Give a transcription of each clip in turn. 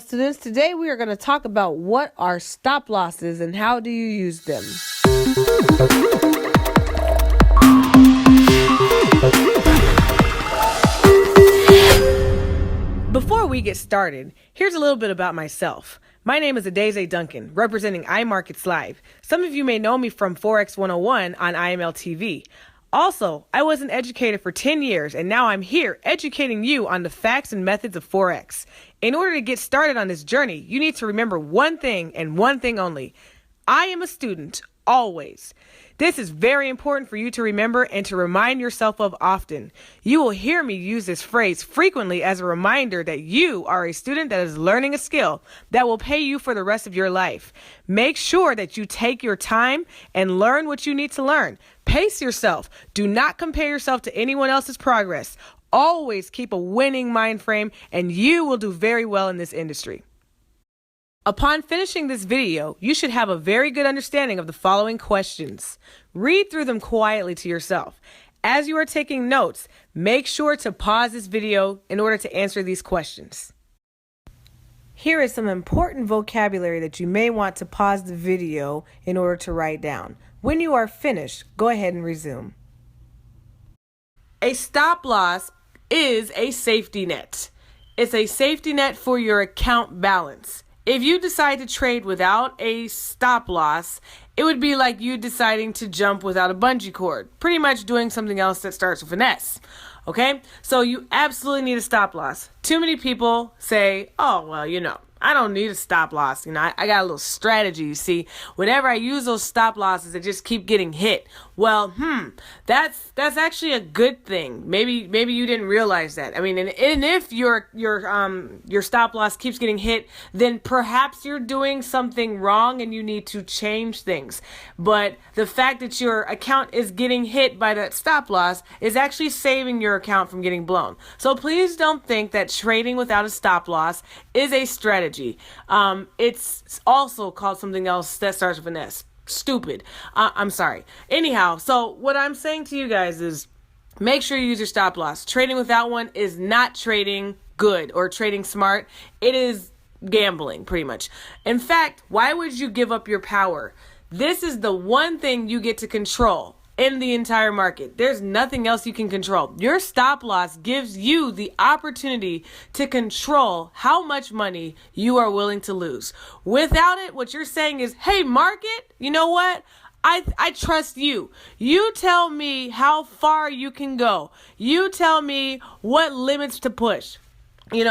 well, students, today we are going to talk about what are stop losses and how do you use them. Before we get started, here's a little bit about myself. My name is Adeze Duncan, representing iMarkets Live. Some of you may know me from Forex 101 on IML TV. Also, I was an educator for 10 years, and now I'm here educating you on the facts and methods of Forex. In order to get started on this journey, you need to remember one thing and one thing only. I am a student, always. This is very important for you to remember and to remind yourself of often. You will hear me use this phrase frequently as a reminder that you are a student that is learning a skill that will pay you for the rest of your life. Make sure that you take your time and learn what you need to learn. Pace yourself. Do not compare yourself to anyone else's progress. Always keep a winning mind frame and you will do very well in this industry. Upon finishing this video, you should have a very good understanding of the following questions. Read through them quietly to yourself. As you are taking notes, make sure to pause this video in order to answer these questions. Here is some important vocabulary that you may want to pause the video in order to write down. When you are finished, go ahead and resume. A stop loss is a safety net. It's a safety net for your account balance. If you decide to trade without a stop loss, it would be like you deciding to jump without a bungee cord, pretty much doing something else that starts with an S. Okay? So you absolutely need a stop loss. Too many people say, oh, well, I don't need a stop loss. I got a little strategy. You see, whenever I use those stop losses, they just keep getting hit. Well, that's actually a good thing. Maybe you didn't realize that. I mean, and if your stop loss keeps getting hit, then perhaps you're doing something wrong and you need to change things. But the fact that your account is getting hit by that stop loss is actually saving your account from getting blown. So please don't think that trading without a stop loss is a strategy. It's also called something else that starts with an S. Stupid. I'm sorry. Anyhow, so what I'm saying to you guys is make sure you use your stop loss. Trading without one is not trading good or trading smart. It is gambling, pretty much. In fact, why would you give up your power? This is the one thing you get to control in the entire market. There's nothing else you can control. Your stop loss gives you the opportunity to control how much money you are willing to lose. Without it, what you're saying is, hey, market, you know what? I trust you. You tell me how far you can go. You tell me what limits to push.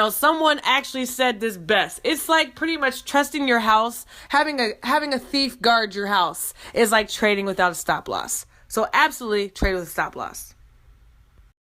Someone actually said this best. It's like pretty much trusting your house. Having a thief guard your house is like trading without a stop loss. So absolutely trade with a stop loss.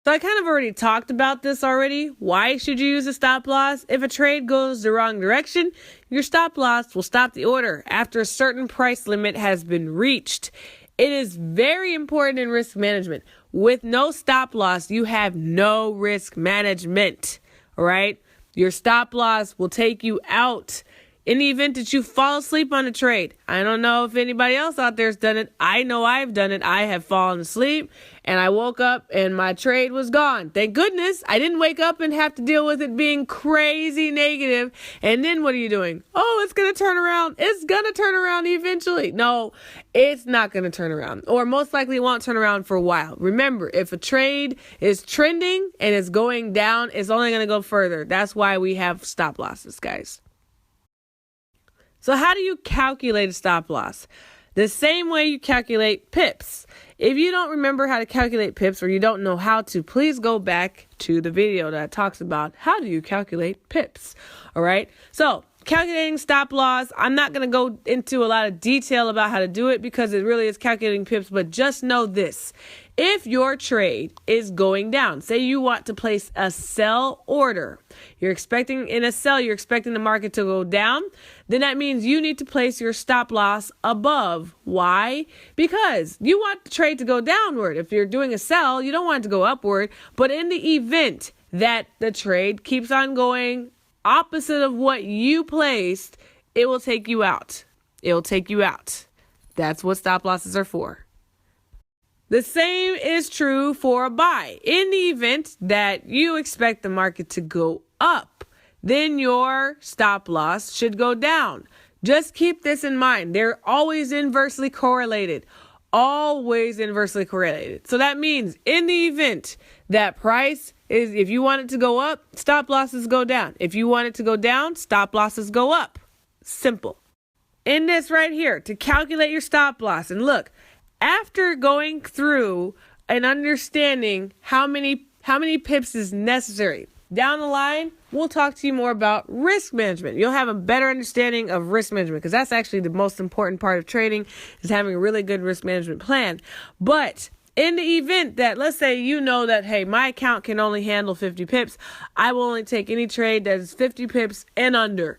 So I kind of already talked about this already. Why should you use a stop loss? If a trade goes the wrong direction, your stop loss will stop the order after a certain price limit has been reached. It is very important in risk management. With no stop loss, you have no risk management. All right? Your stop loss will take you out in the event that you fall asleep on a trade. I don't know if anybody else out there has done it. I know I've done it. I have fallen asleep and I woke up and my trade was gone. Thank goodness I didn't wake up and have to deal with it being crazy negative. And then what are you doing? Oh, it's going to turn around. It's going to turn around eventually. No, it's not going to turn around, or most likely it won't turn around for a while. Remember, if a trade is trending and it's going down, it's only going to go further. That's why we have stop losses, guys. So how do you calculate a stop loss? The same way you calculate pips. If you don't remember how to calculate pips or you don't know how to, please go back to the video that talks about how do you calculate pips. All right. So calculating stop loss, I'm not going to go into a lot of detail about how to do it because it really is calculating pips, but just know this. If your trade is going down, say you want to place a sell order, you're expecting the market to go down, then that means you need to place your stop loss above. Why? Because you want the trade to go downward. If you're doing a sell, you don't want it to go upward. But in the event that the trade keeps on going opposite of what you placed, it will take you out. It will take you out. That's what stop losses are for. The same is true for a buy. In the event that you expect the market to go up, then your stop loss should go down. Just keep this in mind. They're always inversely correlated. Always inversely correlated. So that means in the event that price is, if you want it to go up, stop losses go down. If you want it to go down, stop losses go up. Simple. In this right here, to calculate your stop loss, and look, after going through and understanding how many pips is necessary, down the line, we'll talk to you more about risk management. You'll have a better understanding of risk management, because that's actually the most important part of trading, is having a really good risk management plan. But in the event that, let's say you know that, hey, my account can only handle 50 pips, I will only take any trade that is 50 pips and under.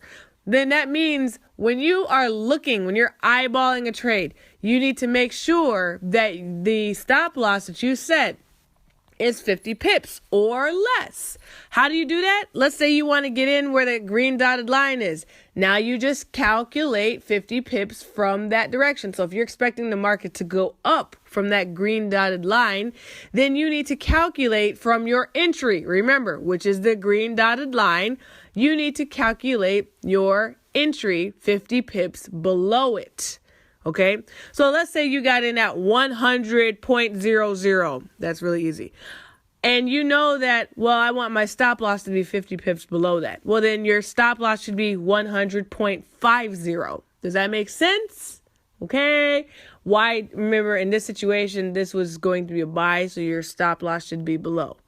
Then that means when you're eyeballing a trade, you need to make sure that the stop loss that you set is 50 pips or less. How do you do that? Let's say you want to get in where the green dotted line is. Now you just calculate 50 pips from that direction. So if you're expecting the market to go up from that green dotted line, then you need to calculate from your entry. Remember, which is the green dotted line. You need to calculate your entry 50 pips below it. Okay, so let's say you got in at 100.00. That's really easy. And you know that, well, I want my stop loss to be 50 pips below that. Well, then your stop loss should be 100.50. Does that make sense? Okay. Why? Remember, in this situation, this was going to be a buy, so your stop loss should be below.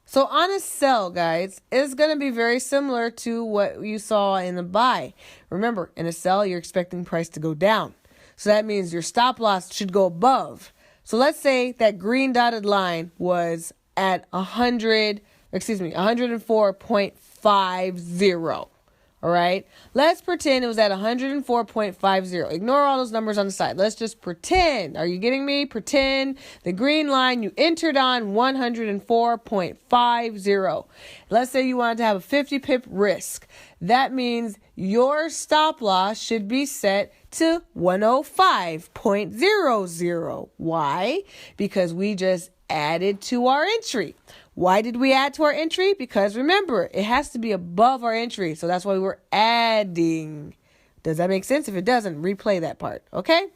So on a sell, guys, it's going to be very similar to what you saw in the buy. Remember, in a sell, you're expecting price to go down. So that means your stop loss should go above. So let's say that green dotted line was at 104.50. All right. Let's pretend it was at 104.50. Ignore all those numbers on the side. Let's just pretend. Are you getting me? Pretend the green line you entered on 104.50. Let's say you wanted to have a 50 pip risk. That means your stop loss should be set to 105.00. Why? Because we just added to our entry. Why did we add to our entry? Because remember, it has to be above our entry. So that's why we were adding. Does that make sense? If it doesn't, replay that part. Okay?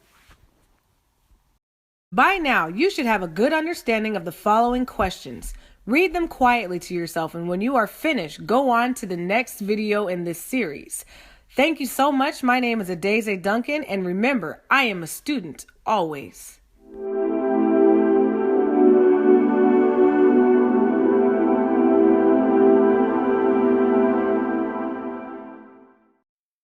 By now, you should have a good understanding of the following questions. Read them quietly to yourself, and when you are finished, go on to the next video in this series. Thank you so much. My name is Adeze Duncan, and remember, I am a student always.